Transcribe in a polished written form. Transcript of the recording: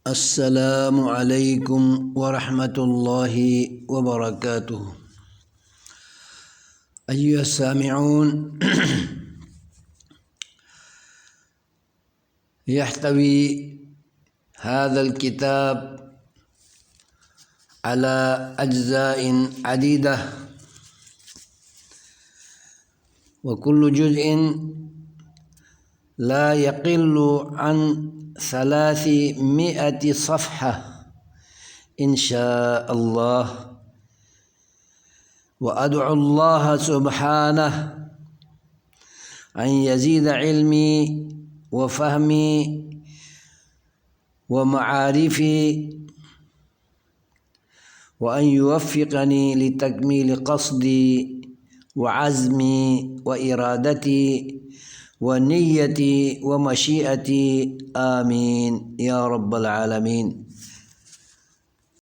السلام علیکم ورحمۃ اللہ وبرکاتہ۔ ایھا السامعون، يحتوي هذا الكتاب على أجزاء عديدة، وكل جزء لا يقل عن 300 صفحة إن شاء الله، وأدعو الله سبحانه أن يزيد علمي وفهمي ومعارفي، وأن يوفقني لتكميل قصدي وعزمي وإرادتي ونيتي ومشيئتي، آمين يا رب العالمين۔